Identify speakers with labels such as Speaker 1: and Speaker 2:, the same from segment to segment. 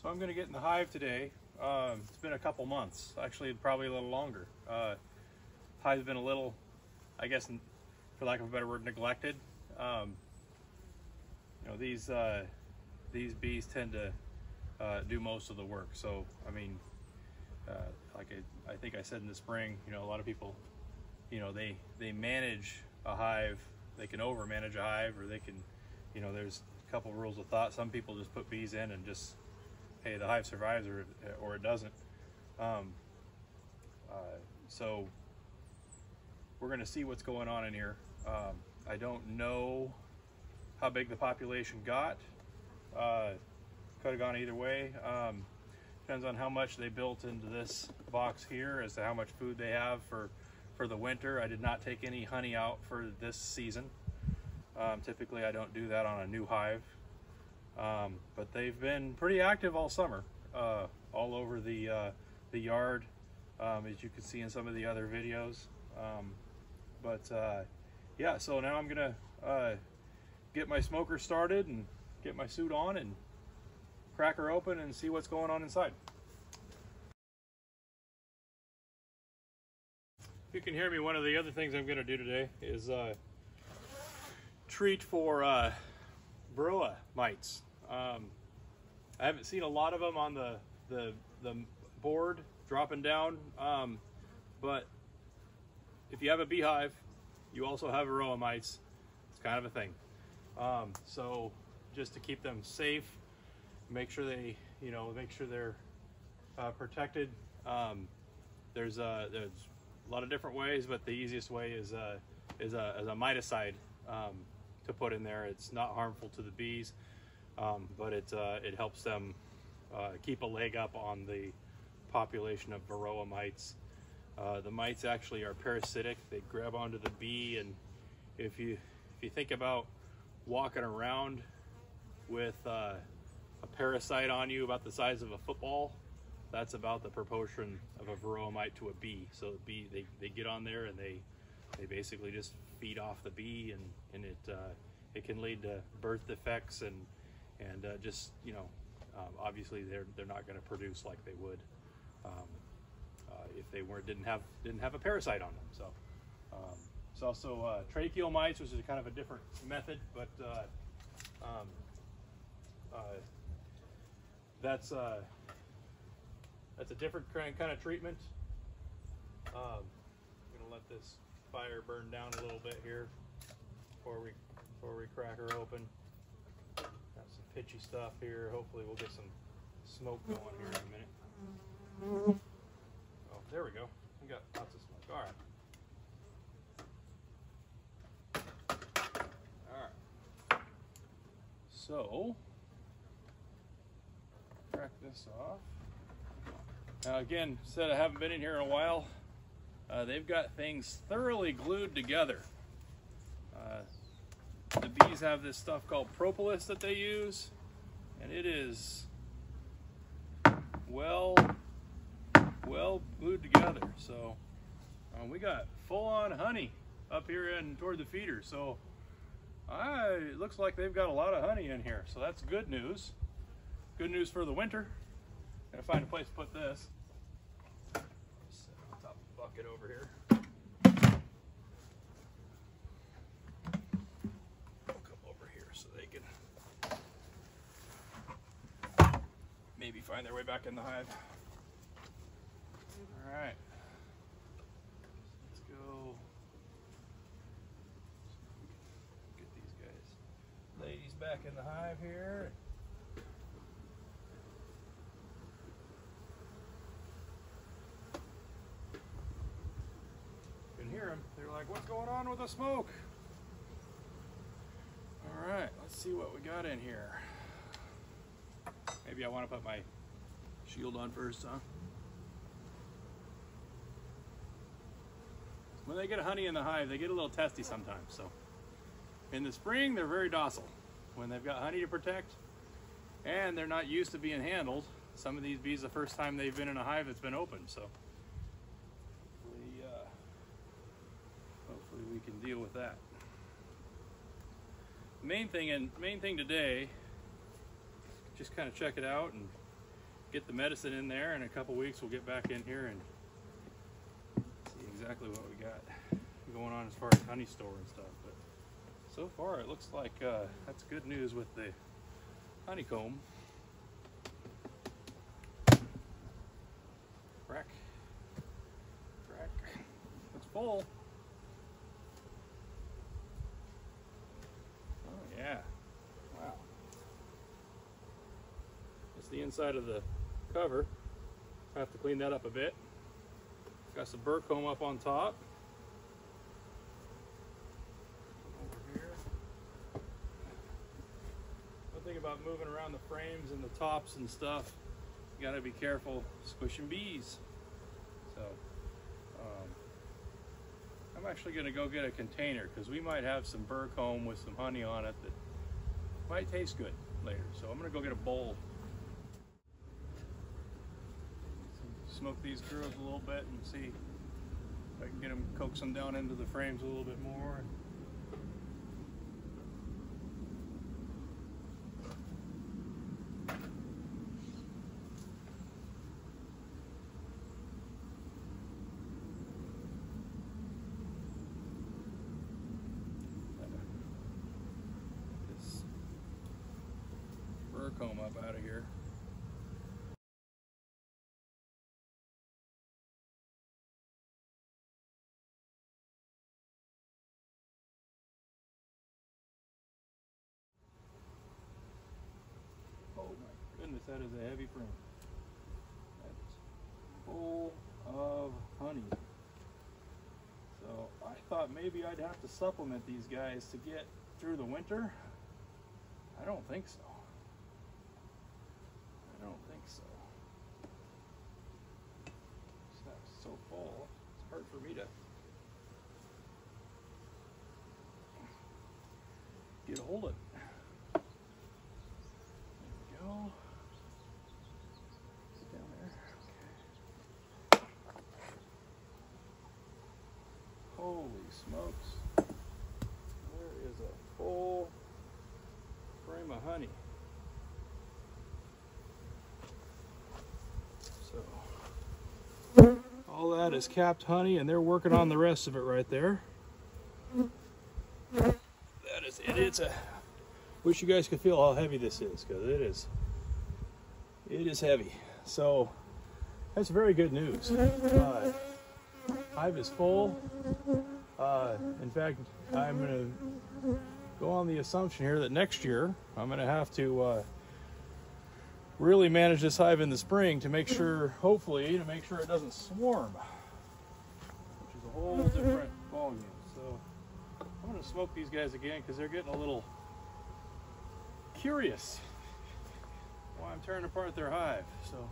Speaker 1: So I'm going to get in the hive today. It's been a couple months, actually probably a little longer. Hive's been a little, I guess, for lack of a better word, neglected. You know, these bees tend to do most of the work. So I mean, like I think I said in the spring, you know, a lot of people, you know, they manage a hive. They can over manage a hive, or they can, you know, there's a couple rules of thought. Some people just put bees in and just, hey, the hive survives or it doesn't. So we're going to see what's going on in here. I don't know how big the population got. Could have gone either way. Depends on how much they built into this box here as to how much food they have for the winter. I did not take any honey out for this season. Typically I don't do that on a new hive. But they've been pretty active all summer, all over the yard, as you can see in some of the other videos. Yeah, so now I'm gonna get my smoker started and get my suit on and crack her open and see what's going on inside. If you can hear me, one of the other things I'm gonna do today is treat for varroa mites. I haven't seen a lot of them on the board dropping down, but if you have a beehive, you also have varroa mites. It's kind of a thing. So just to keep them safe, make sure they, you know, make sure they're protected. There's a lot of different ways, but the easiest way is a miticide to put in there. It's not harmful to the bees, but it helps them keep a leg up on the population of varroa mites. The mites actually are parasitic. They grab onto the bee, and if you think about walking around with a parasite on you about the size of a football, that's about the proportion of a varroa mite to a bee. So the bee, they get on there and they basically just feed off the bee, and it can lead to birth defects and just, you know, obviously they're not going to produce like they would if they didn't have a parasite on them. So it's also tracheal mites, which is kind of a different method, but that's a different kind of treatment. I'm gonna let this fire burn down a little bit here before we crack her open. Got some pitchy stuff here. Hopefully we'll get some smoke going here in a minute. Oh, there we go. We got lots of smoke. All right. So, crack this off. Now again, said I haven't been in here in a while. They've got things thoroughly glued together. The bees have this stuff called propolis that they use, and it is well glued together. So we got full-on honey up here and toward the feeder. So it looks like they've got a lot of honey in here. So that's good news. Good news for the winter. Gotta find a place to put this. Set it on top of the bucket over here. I'll come over here so they can maybe find their way back in the hive. All right. Let's go. Get these guys, ladies, back in the hive here. Hear them. They're like, what's going on with the smoke? All right, let's see what we got in here. Maybe I want to put my shield on first, huh? When they get honey in the hive, they get a little testy sometimes. So in the spring, they're very docile. When they've got honey to protect and they're not used to being handled, some of these bees, the first time they've been in a hive that's been open. So hopefully we can deal with that. Main thing today, just kind of check it out and get the medicine in there. In a couple weeks we'll get back in here and see exactly what we got going on as far as honey store and stuff. But so far it looks like that's good news with the honeycomb. Crack. It's full. Oh yeah. Wow. It's the inside of the cover. I have to clean that up a bit. Got some burr comb up on top. Over here. One thing about moving around the frames and the tops and stuff, you gotta be careful squishing bees. So I'm actually gonna go get a container because we might have some burr comb with some honey on it that might taste good later. So I'm gonna go get a bowl. Smoke these girls a little bit and see if I can get them, coax them down into the frames a little bit more. This burr comb up out of here. Goodness, that is a heavy frame. That's full of honey. So I thought maybe I'd have to supplement these guys to get through the winter. I don't think so. I don't think so. This stuff's so full, it's hard for me to get a hold of it. There we go. Holy smokes, there is a full frame of honey. So, all that is capped honey and they're working on the rest of it right there. That is it. It's a, wish you guys could feel how heavy this is, because it is heavy. So, that's very good news. Hive is full. In fact, I'm going to go on the assumption here that next year I'm going to have to really manage this hive in the spring to make sure, hopefully, to make sure it doesn't swarm, which is a whole different ballgame. So I'm going to smoke these guys again because they're getting a little curious why I'm tearing apart their hive. So.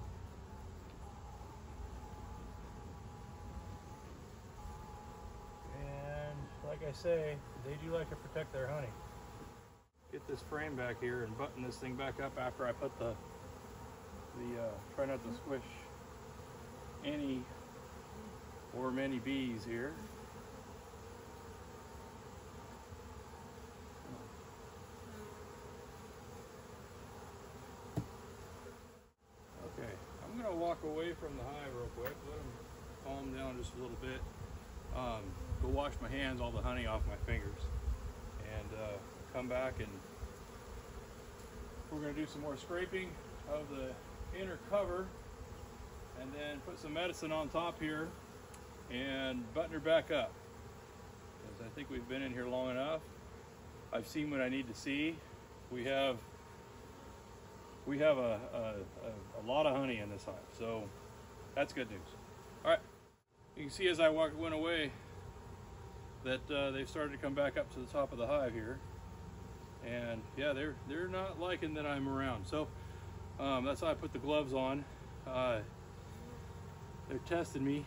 Speaker 1: Like I say, they do like to protect their honey. Get this frame back here and button this thing back up after I put the try not to squish any or many bees here. Okay, I'm gonna walk away from the hive real quick, let them calm down just a little bit. Go wash my hands, all the honey off my fingers, and come back and we're going to do some more scraping of the inner cover and then put some medicine on top here and button her back up, because I think we've been in here long enough. I've seen what I need to see. We have a lot of honey in this hive, so that's good news. All right, you can see as I went away that they've started to come back up to the top of the hive here, and yeah, they're not liking that I'm around. So that's why I put the gloves on. They're testing me,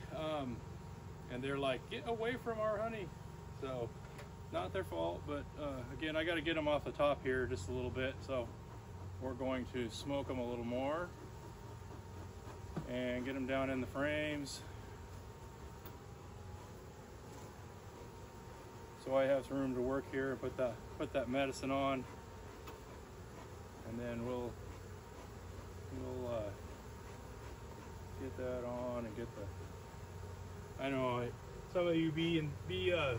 Speaker 1: and they're like, get away from our honey. So not their fault, but again, I got to get them off the top here just a little bit. So we're going to smoke them a little more and get them down in the frames. So I have some room to work here and put that medicine on, and then we'll Get that on and get the. I know some of you Beehive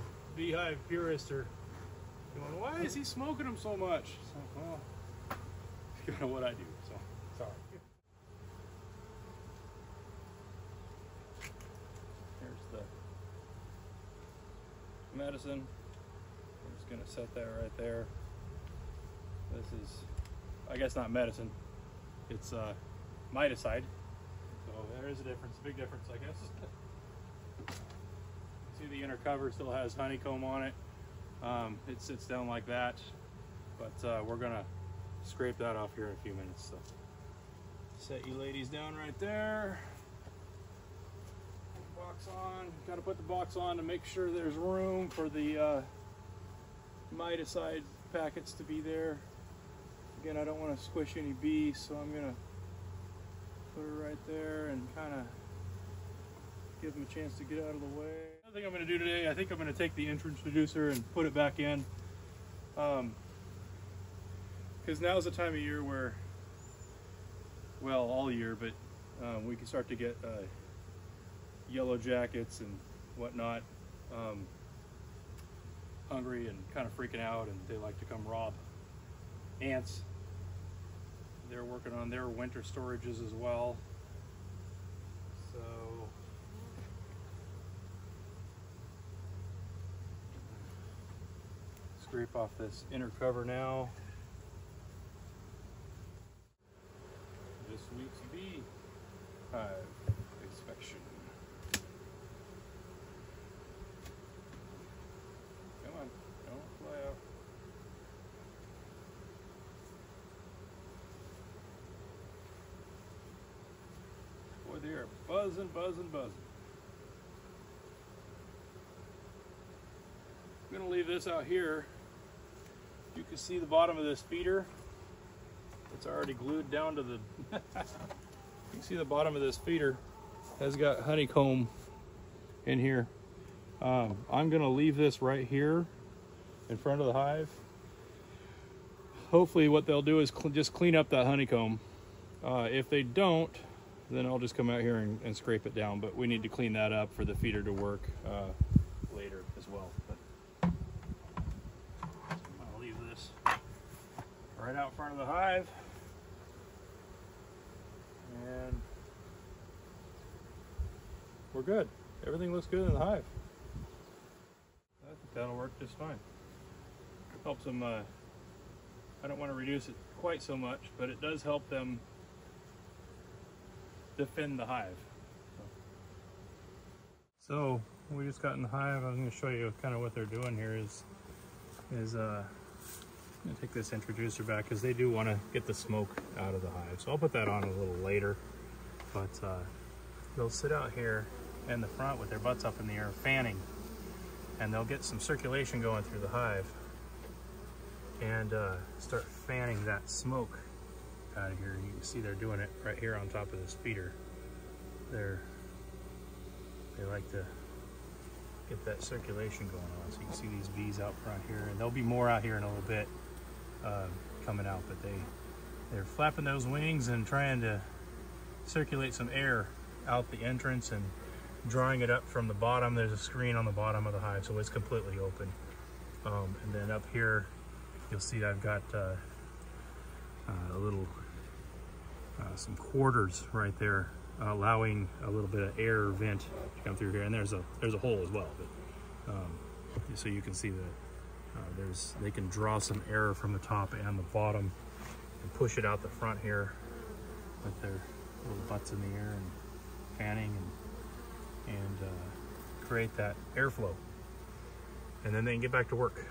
Speaker 1: purists are going, why is he smoking them so much? So, well, you know what I do, so sorry. Here's the medicine. I'm just gonna set that right there. This is, I guess, not medicine. It's miticide. So there is a difference, a big difference, I guess. See, the inner cover still has honeycomb on it. It sits down like that, but we're gonna scrape that off here in a few minutes. So set you ladies down right there. Box on. Got to put the box on to make sure there's room for the miticide packets to be there. Again, I don't want to squish any bees, so I'm gonna put her right there and kind of give them a chance to get out of the way. Another thing I'm going to do today, I think I'm going to take the introducer and put it back in, because now's the time of year where, well, all year, but we can start to get yellow jackets and whatnot, hungry and kind of freaking out, and they like to come rob ants. They're working on their winter storages as well. So scrape off this inner cover now. This week's Beehive inspection. Come on, don't fly out. Boy, they are buzzing, buzzing, buzzing. I'm going to leave this out here. You can see the bottom of this feeder. It's already glued down to the... You can see the bottom of this feeder has got honeycomb in here. I'm going to leave this right here in front of the hive. Hopefully what they'll do is just clean up that honeycomb. If they don't, then I'll just come out here and scrape it down, but we need to clean that up for the feeder to work later as well. But I'll leave this right out front of the hive, and we're good. Everything looks good in the hive. I think that'll work just fine. Helps them, I don't want to reduce it quite so much, but it does help them defend the hive. So we just got in the hive. I was going to show you kind of what they're doing here is I'm going to take this introducer back because they do want to get the smoke out of the hive. So I'll put that on a little later, but they'll sit out here in the front with their butts up in the air fanning, and they'll get some circulation going through the hive and start fanning that smoke out of here. You can see they're doing it right here on top of this feeder. They like to get that circulation going on. So you can see these bees out front here, and there'll be more out here in a little bit coming out, but they're flapping those wings and trying to circulate some air out the entrance and drawing it up from the bottom. There's a screen on the bottom of the hive, so it's completely open. And then up here, you'll see I've got a little some quarters right there, allowing a little bit of air vent to come through here, and there's a hole as well. But so you can see that they can draw some air from the top and the bottom and push it out the front here with their little butts in the air and fanning and create that airflow, and then they can get back to work.